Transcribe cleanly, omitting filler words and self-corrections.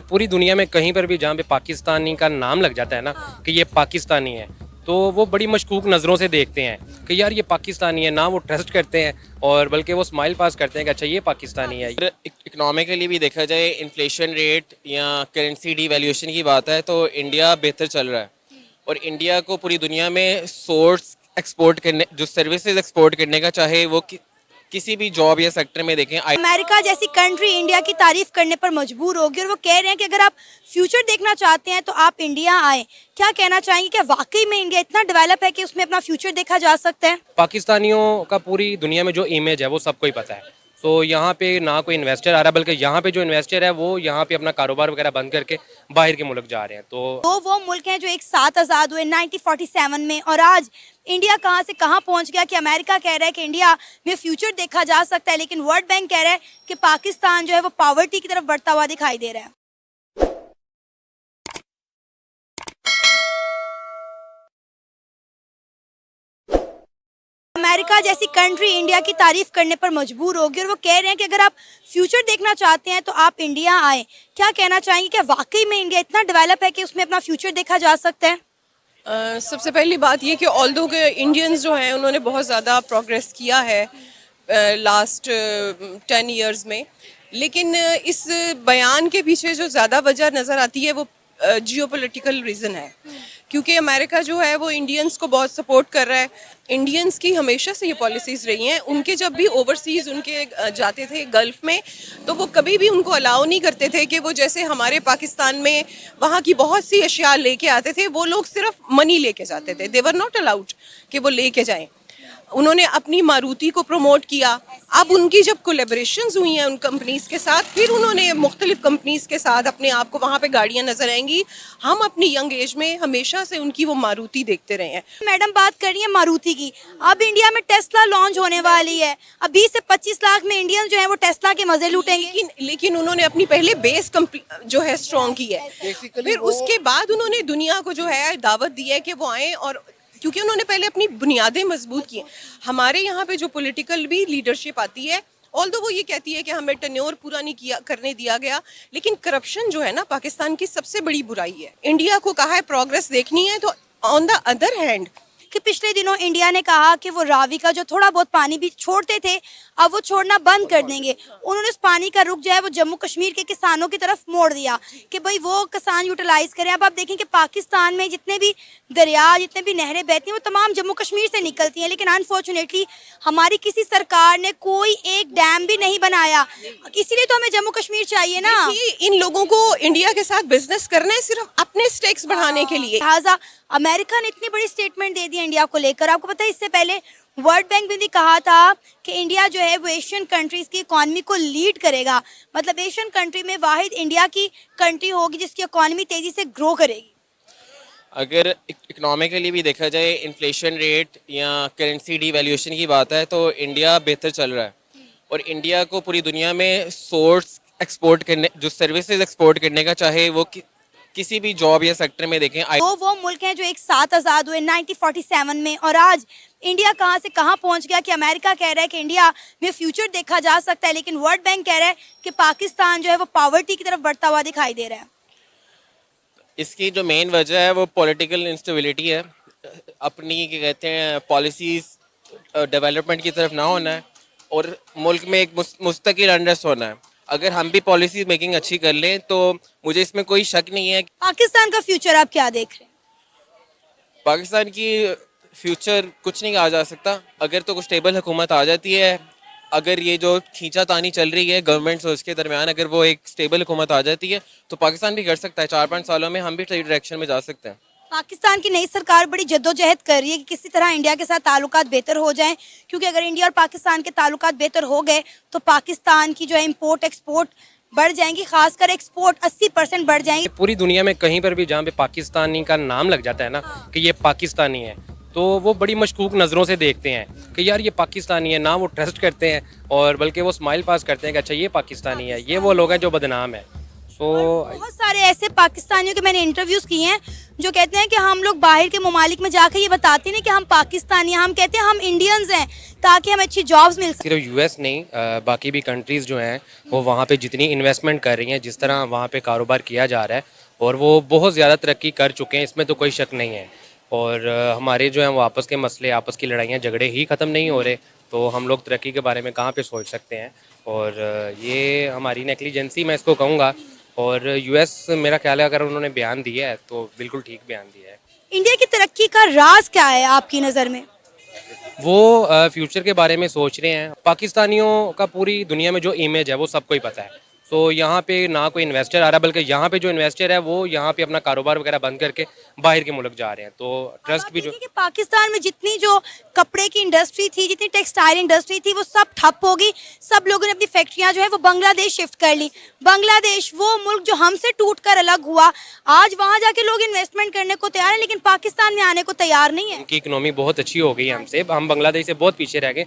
पूरी दुनिया में कहीं पर भी जहाँ पे पाकिस्तानी का नाम लग जाता है ना कि ये पाकिस्तानी है, तो वो बड़ी मशकूक नज़रों से देखते हैं कि यार ये पाकिस्तानी है ना। वो ट्रस्ट करते हैं और बल्कि वो स्माइल पास करते हैं कि अच्छा ये पाकिस्तानी है। अगर इकोनॉमिकली भी देखा जाए, इन्फ्लेशन रेट या करेंसी डिवैल्यूएशन की बात है तो इंडिया बेहतर चल रहा है। और इंडिया को पूरी दुनिया में सोर्स एक्सपोर्ट करने, जो सर्विसेज एक्सपोर्ट करने का, चाहे वो किसी भी जॉब या सेक्टर में देखें। अमेरिका जैसी कंट्री इंडिया की तारीफ करने पर मजबूर होगी और वो कह रहे हैं कि अगर आप फ्यूचर देखना चाहते हैं तो आप इंडिया आए। क्या कहना चाहेंगे, क्या वाकई में इंडिया इतना डेवलप है कि उसमें अपना फ्यूचर देखा जा सकता है? पाकिस्तानियों का पूरी दुनिया में जो इमेज है वो सबको ही पता है। तो यहाँ पे ना कोई इन्वेस्टर आ रहा, बल्कि यहाँ पे जो इन्वेस्टर है वो यहाँ पे अपना कारोबार वगैरह बंद करके बाहर के मुल्क जा रहे हैं। तो वो मुल्क हैं जो एक साथ आज़ाद हुए 1947 में, और आज इंडिया कहाँ से कहाँ पहुँच गया कि अमेरिका कह रहा है कि इंडिया में फ्यूचर देखा जा सकता है, लेकिन वर्ल्ड बैंक कह रहा है कि पाकिस्तान जो है वो पॉवर्टी की तरफ बढ़ता हुआ दिखाई दे रहा है। अमेरिका जैसी कंट्री इंडिया की तारीफ करने पर मजबूर होगी और वो कह रहे हैं कि अगर आप फ्यूचर देखना चाहते हैं तो आप इंडिया आए। क्या कहना चाहेंगे, क्या वाकई में इंडिया इतना डेवलप है कि उसमें अपना फ्यूचर देखा जा सकता है? सबसे पहली बात ये कि ऑल्दो के इंडियंस जो हैं उन्होंने बहुत ज़्यादा प्रोग्रेस किया है लास्ट 10 इयर्स में, लेकिन इस बयान के पीछे जो ज़्यादा वजह नज़र आती है वो जियोपॉलिटिकल रीज़न है, क्योंकि अमेरिका जो है वो इंडियंस को बहुत सपोर्ट कर रहा है। इंडियंस की हमेशा से ये पॉलिसीज़ रही हैं। उनके जब भी ओवरसीज़ उनके जाते थे गल्फ़ में, तो वो कभी भी उनको अलाउ नहीं करते थे कि वो जैसे हमारे पाकिस्तान में वहाँ की बहुत सी अशिया लेके आते थे, वो लोग सिर्फ मनी लेके जाते थे। दे वर नॉट अलाउड कि वो लेके जाएं। उन्होंने अपनी मारुति को प्रमोट किया। अब उनकी जब कोलेबरेशंस हुई हैं उन कंपनीज़ के साथ, फिर उन्होंने मुख्तलिफ कंपनीज़ के साथ अपने आप को वहाँ पे गाड़ियाँ नजर आएंगी। हम अपनी यंग एज में हमेशा से उनकी वो मारुति देखते रहे हैं। मैडम बात कर रही है मारुति की। अब इंडिया में टेस्ला लॉन्च होने वाली है। अब 20 से 25 लाख में इंडियन जो है वो टेस्ला के मजे लूटेंगे। लेकिन उन्होंने अपनी पहले बेस जो है स्ट्रॉन्ग की है, फिर उसके बाद उन्होंने दुनिया को जो है दावत दी है कि वो आए, और क्योंकि उन्होंने पहले अपनी बुनियादें मजबूत की हैं। हमारे यहाँ पे जो पॉलिटिकल भी लीडरशिप आती है, ऑल्दो वो ये कहती है कि हमें टेन्योर पूरा नहीं करने दिया गया, लेकिन करप्शन जो है ना पाकिस्तान की सबसे बड़ी बुराई है। इंडिया को कहा है प्रोग्रेस देखनी है, तो ऑन द अदर हैंड कि पिछले दिनों इंडिया ने कहा कि वो रावी का जो थोड़ा बहुत पानी भी छोड़ते थे, अब वो छोड़ना बंद कर देंगे। उन्होंने उस पानी का रुख जो है वो जम्मू कश्मीर के किसानों की तरफ मोड़ दिया कि भाई वो किसान यूटिलाइज करें। अब आप देखें कि पाकिस्तान में जितने भी दरिया, जितने भी नहरें बहती हैं वो तमाम जम्मू कश्मीर से निकलती हैं, लेकिन अनफॉर्चुनेटली हमारी किसी सरकार ने कोई एक डैम भी नहीं बनाया। इसीलिए तो हमें जम्मू कश्मीर चाहिए ना। इन लोगों को इंडिया के साथ बिजनेस करना है सिर्फ अपने स्टेक्स बढ़ाने के लिए। लिहाजा अमेरिका ने इतनी बड़ी स्टेटमेंट दे दी इंडिया को लेकर। आपको पता है इससे पहले वर्ल्ड बैंक ने भी कहा था कि इंडिया जो है वो एशियन कंट्रीज की इकॉनमी को लीड करेगा। मतलब एशियन कंट्री में वाहिद इंडिया की कंट्री होगी जिसकी इकॉनमी तेजी से ग्रो करेगी। अगर इकोनॉमिकली भी देखा जाए, इन्फ्लेशन रेट या करेंसी डिवैल्यूएशन की बात है तो इंडिया बेहतर चल रहा है। और इंडिया को पूरी दुनिया में सोर्स एक्सपोर्ट करने, जो सर्विसेज एक्सपोर्ट करने का, चाहे वो किसी भी जॉब या सेक्टर में देखें। तो वो मुल्क हैं जो एक साथ आज़ाद हुए 1947 में, और आज इंडिया कहाँ से कहाँ पहुँच गया कि अमेरिका कह रहा है कि इंडिया में फ्यूचर देखा जा सकता है, लेकिन वर्ल्ड बैंक कह रहा है कि पाकिस्तान जो है वो पॉवर्टी की तरफ बढ़ता हुआ दिखाई दे रहा है। इसकी जो मेन वजह है वो पॉलिटिकल इंस्टेबिलिटी है। अपनी क्या कहते हैं पॉलिसीज डेवलपमेंट की तरफ ना होना है और मुल्क में एक मुस्तकिल अनरेस्ट होना है। अगर हम भी पॉलिसी मेकिंग अच्छी कर लें तो मुझे इसमें कोई शक नहीं है। पाकिस्तान का फ्यूचर आप क्या देख रहे हैं? पाकिस्तान की फ्यूचर कुछ नहीं कहा जा सकता। अगर तो कुछ स्टेबल हुकूमत आ जाती है, अगर ये जो खींचातानी चल रही है गवर्नमेंट्स और उसके दरमियान, अगर वो एक स्टेबल हुकूमत आ जाती है तो पाकिस्तान भी कर सकता है। 4-5 सालों में हम भी सही डायरेक्शन में जा सकते हैं। पाकिस्तान की नई सरकार बड़ी जद्दोजहद कर रही है कि किसी तरह इंडिया के साथ ताल्लुकात बेहतर हो जाएं, क्योंकि अगर इंडिया और पाकिस्तान के ताल्लुकात बेहतर हो गए तो पाकिस्तान की जो है इम्पोर्ट एक्सपोर्ट बढ़ जाएंगी, खासकर एक्सपोर्ट 80% बढ़ जाएंगी। पूरी दुनिया में कहीं पर भी जहाँ पे पाकिस्तानी का नाम लग जाता है ना कि ये पाकिस्तानी है, तो वो बड़ी मशकूक नज़रों से देखते हैं कि यार ये पाकिस्तानी है ना। वो ट्रस्ट करते हैं और बल्कि वो स्माइल पास करते हैं कि अच्छा ये पाकिस्तानी है। ये वो लोग हैं जो बदनाम है। सो बहुत सारे ऐसे पाकिस्तानियों के मैंने इंटरव्यूज किए हैं जो कहते हैं कि हम लोग बाहर के ममालिक में जाकर ये बताते नहीं कि हम पाकिस्तानी हैं, हम कहते हैं हम इंडियंस हैं ताकि हमें अच्छी जॉब्स मिल सके। सिर्फ यूएस नहीं बाकी भी कंट्रीज़ जो हैं वो वहाँ पे जितनी इन्वेस्टमेंट कर रही हैं, जिस तरह वहाँ पे कारोबार किया जा रहा है और वो बहुत ज़्यादा तरक्की कर चुके हैं, इसमें तो कोई शक नहीं है। और हमारे जो हैं वो आपस के मसले, आपस की लड़ाइयाँ झगड़े ही ख़त्म नहीं हो रहे, तो हम लोग तरक्की के बारे में कहाँ पे सोच सकते हैं। और ये हमारी नेग्लिजेंसी मैं इसको कहूँगा। और यूएस मेरा ख्याल है अगर उन्होंने बयान दिया है तो बिल्कुल ठीक बयान दिया है। इंडिया की तरक्की का राज क्या है आपकी नज़र में? वो फ्यूचर के बारे में सोच रहे हैं। पाकिस्तानियों का पूरी दुनिया में जो इमेज है वो सबको ही पता है। तो यहाँ पे ना कोई इन्वेस्टर आ रहा, बल्कि यहाँ पे जो इन्वेस्टर है वो यहाँ पे अपना कारोबार वगैरह बंद करके बाहर के मुल्क जा रहे हैं। तो ट्रस्ट भी जो देखिए कि पाकिस्तान में जितनी जो कपड़े की इंडस्ट्री थी, जितनी टेक्सटाइल इंडस्ट्री थी, वो सब ठप हो गई। सब लोगों ने अपनी फैक्ट्रियां जो है वो बांग्लादेश शिफ्ट कर ली। बांग्लादेश वो मुल्क जो हमसे टूटकर अलग हुआ, आज वहां जाके लोग इन्वेस्टमेंट करने को तैयार हैं, लेकिन पाकिस्तान में आने को तैयार नहीं है। उनकी इकोनॉमी बहुत अच्छी हो गई है हमसे, हम बांग्लादेश से बहुत पीछे रह गए।